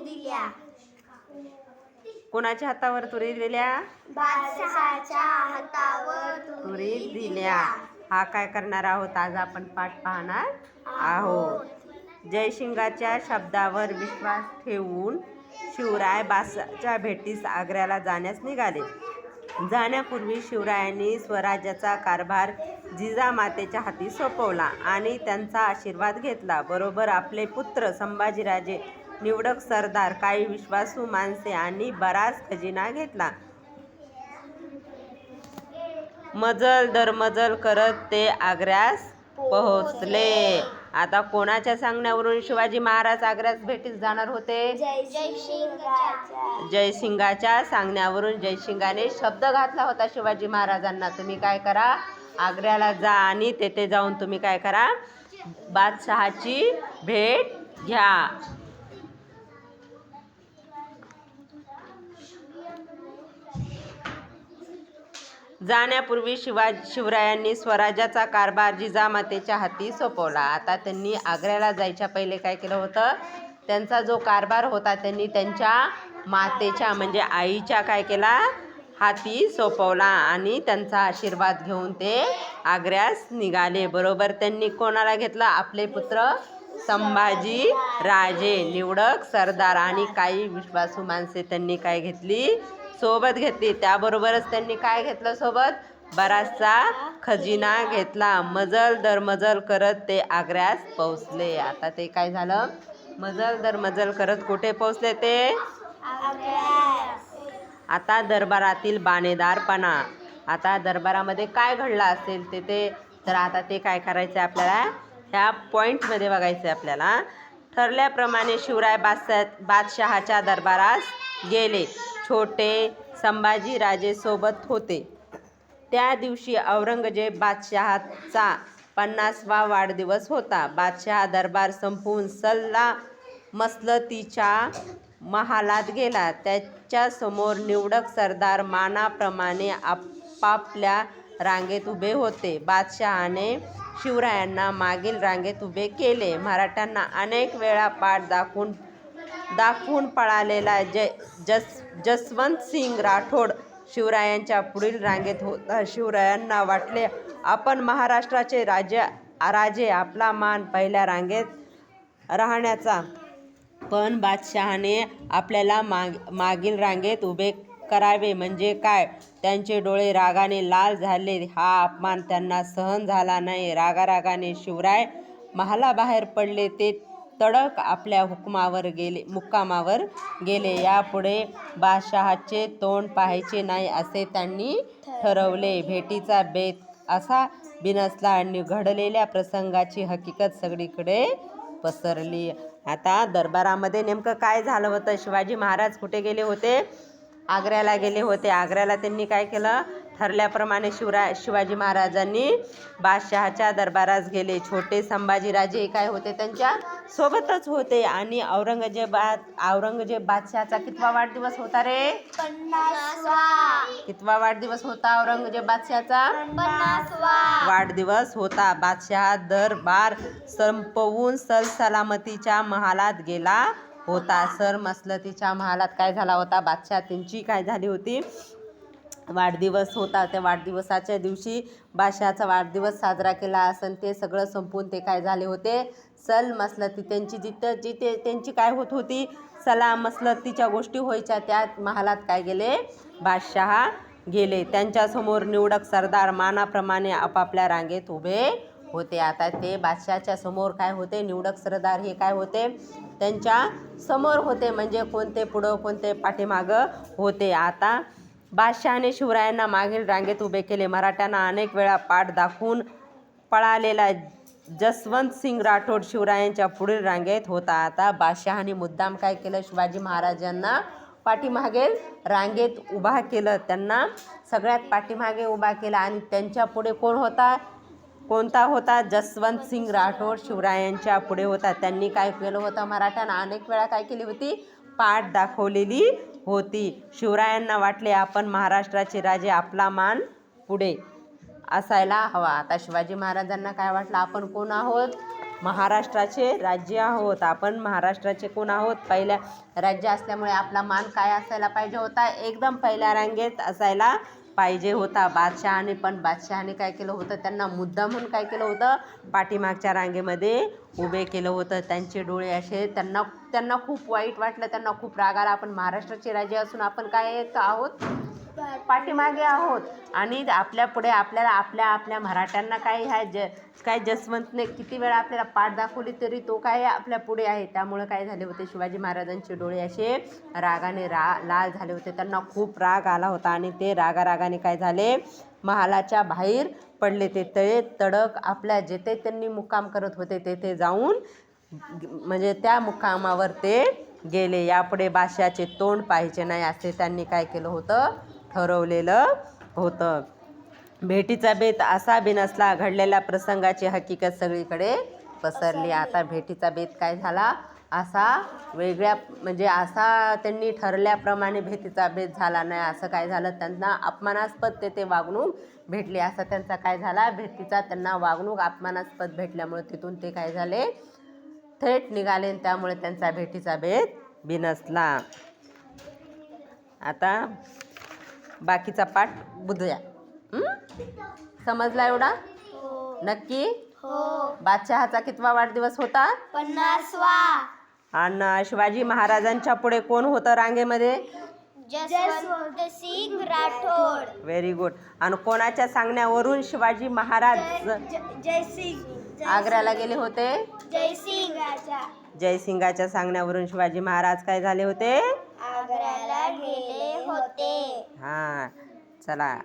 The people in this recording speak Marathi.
दिल्या. कोणाच्या हातावर तुरी दिल्या? बादशहाच्या हातावर तुरी दिल्या. हा काय करणार आहोत आज आपण पाठ पाहणार आहोत. जयसिंगाच्या शब्दावर विश्वास ठेवून शिवराय बादशहाच्या भेटीस आग्र्याला जाण्यास निघाले. जाण्यापूर्वी शिवरायांनी स्वराज्याचा कारभार जिजामातेच्या हाती सोपवला आणि त्यांचा आशीर्वाद घेतला. बरोबर आपले पुत्र संभाजीराजे, निवडक सरदार, काही विश्वासू माणसे आणि बराच खजिना घेतला. मजल दरमजल करत ते आग्र्यास पोहोचले. आता कोणाच्या सांगण्यावरून शिवाजी महाराज आग्र्यास भेटीस जाणार होते? जयसिंगाच्या सांगण्यावरून. जयसिंगाने शब्द घातला होता शिवाजी महाराजांना, तुम्ही काय करा, आग्र्याला जा आणि तेथे जाऊन तुम्ही काय करा, बादशहाची भेट घ्या. जाण्यापूर्वी शिवरायांनी स्वराज्याचा कारभार जिजामातेच्या हाती सोपवला. आता त्यांनी आग्र्याला जायच्या पहिले काय केलं होतं, त्यांचा जो कारभार होता त्यांनी त्यांच्या मातेच्या म्हणजे आईच्या काय केला, हाती सोपवला आणि त्यांचा आशीर्वाद घेऊन ते आग्र्यास निघाले. बरोबर त्यांनी कोणाला घेतलं? आपले पुत्र संभाजी राजे, निवडक सरदार आणि काही विश्वासू माणसे त्यांनी काय घेतली, सोबत घेतली. त्याबरोबरच त्यांनी काय घेतलं सोबत? बराचसा खजिना घेतला. मजल दरमजल करत ते आग्र्यास पोहोचले. आता ते काय झालं, मजल दरमजल करत कुठे पोहोचले ते? आता दरबारातील बाणेदारपणा. आता दरबारामध्ये काय घडलं असेल ते तर आता ते काय करायचं आपल्याला, ह्या पॉईंटमध्ये बघायचं आपल्याला. ठरल्याप्रमाणे शिवराय बादशहाच्या दरबारास गेले. छोटे संभाजीराजे सोबत होते. त्या दिवशी औरंगजेब बादशहाचा 50वा वाढदिवस होता. बादशहा दरबार संपवून सल्ला मसलतीच्या महालात गेला. त्याच्यासमोर निवडक सरदार मानाप्रमाणे आपापल्या रांगेत उभे होते. बादशहाने शिवरायांना मागील रांगेत उभे केले. मराठ्यांना अनेक वेळा पाठ दाखवून पळालेला जसवंतसिंग राठोड शिवरायांच्या पुढील रांगेत होता. शिवरायांना वाटले आपण महाराष्ट्राचे राजे, आपला मान पहिल्या रांगेत राहण्याचा. पण बादशहाने आपल्याला मागील रांगेत उभे करावे म्हणजे काय? त्यांचे डोळे रागाने लाल झाले. हा अपमान त्यांना सहन झाला नाही. रागाने शिवराय महालाबाहेर पडले. ते तडक आपल्या मुक्कामावर गेले. यापुढे बादशहाचे तोंड पाहायचे नाही असे त्यांनी ठरवले. भेटीचा बेत असा बिनसला आणि घडलेल्या प्रसंगाची हकीकत सगळीकडे पसरली. आता दरबारामध्ये नेमकं काय झालं होतं? शिवाजी महाराज कुठे गेले होते? आग्र्याला गेले होते. आग्र्याला त्यांनी काय केलं? ठरल्याप्रमाणे शिवाजी महाराजांनी बादशहाच्या दरबारास गेले. छोटे संभाजीराजे काय होते, त्यांच्या सोबतच होते. आणि औरंगजेब बादशहाचा कितवा वाढदिवस होता रे? 50वा. कितवा वाढदिवस होता औरंगजेब बादशहाचा? 50वा वाढदिवस होता. बादशहा दरबार संपवून सलामतीच्या महालात गेला होता. मसलतीच्या महालात काय झाला होता? बादशहा त्यांची काय झाली होती, वाढदिवस होता. त्या वाढदिवसाच्या दिवशी बादशहाचा वाढदिवस साजरा केला असन ते सगळं संपून ते काय झाले होते, मसलती त्यांची जिथे त्यांची काय होत होती, मसलतीच्या गोष्टी व्हायच्या, त्या महालात काय गेले, बादशहा गेले. त्यांच्यासमोर निवडक सरदार मानाप्रमाणे आपापल्या रांगेत उभे होते. आता ते बादशहाच्या समोर काय होते, निवडक सरदार हे काय होते, त्यांच्या समोर होते. म्हणजे कोणते पुढं कोणते पाठीमागं होते. आता बादशहाने शिवरायांना मागील रांगेत उभे केले. मराठ्यांना अनेक वेळा पाठ दाखवून पळालेला जसवंतसिंग राठोड शिवरायांच्या पुढील रांगेत होता. आता बादशहाने मुद्दाम काय केलं, शिवाजी महाराजांना पाठीमागे रांगेत उभा केलं. त्यांना सगळ्यात पाठीमागे उभा केला आणि त्यांच्या पुढे कोणता होता, जसवंतसिंग राठोड शिवरायांच्या पुढे होता. त्यांनी काय केलं होतं, मराठ्यांना अनेक वेळा काय केली होती, पाठ दाखवलेली होती. शिवरायांना वाटले आपण महाराष्ट्राचे राजे, आपला मान पुढे असायला हवा. आता शिवाजी महाराजांना काय वाटलं, आपण कोण आहोत, महाराष्ट्राचे राज्य आहोत. आपण महाराष्ट्राचे कोण आहोत? पहिल्या राज्य असल्यामुळे आपला मान काय असायला पाहिजे होता? एकदम पहिल्या रांगेत असायला पाहिजे होता. बादशहाने काय केलं होतं? त्यांना मुद्दा म्हणून काय केलं होतं? पाठीमागच्या रांगेमध्ये उभे केलं होतं. त्यांचे डोळे असे त्यांना खूप वाईट वाटलं, त्यांना खूप राग आला. आपण महाराष्ट्राचे राज्य असून आपण काय आहोत? पाठीमागे आहोत. आणि आपल्या पुढे आपल्याला आपल्या मराठ्यांना काय जसवंतने किती वेळा आपल्याला पाठ दाखवली तरी तो काय आपल्या पुढे आहे. त्यामुळं काय झाले होते? शिवाजी महाराजांचे डोळे असे रागाने लाल झाले होते. त्यांना खूप राग आला होता आणि ते रागाने काय झाले? महालाच्या बाहेर पडले. ते तळे तडक आपल्या जेथे त्यांनी मुक्काम करत होते तेथे जाऊन म्हणजे त्या मुक्कामावर ते गेले. यापुढे बादशहाचे तोंड पाहायचे नाही असे त्यांनी काय केलं होतं? ठरवलेलं होतं. भेटीचा बेत असा बिनसला, घडलेल्या प्रसंगाची हकीकत सगळीकडे पसरली. आता भेटीचा बेत काय झाला? असा त्यांनी ठरल्याप्रमाणे भेटीचा बेत झाला नाही. असं काय झालं? त्यांना अपमानास्पद ते वागणूक भेटली. असा त्यांचा काय झाला? भेटीचा त्यांना वागणूक अपमानास्पद भेटल्यामुळे तिथून ते काय झाले? थेट निघाले. त्यामुळे त्यांचा भेटीचा बेत बिनसला. आता बाकीचा पाठ बुधूया. समजला एवढा? नक्की? बादशहाचा कितवा वाढदिवस होता? 50वा. आणि शिवाजी महाराजांच्या पुढे कोण होतं रांगेमध्ये? जसवंतसिंग राठोड. Very good. आणि कोणाच्या सांगण्यावरून शिवाजी महाराज जयसिंग आग्र्याला गेले होते? जयसिंगाच्या सांगण्यावरून शिवाजी महाराज काय झाले होते? आग्र्याला गेले होते. हां, चला.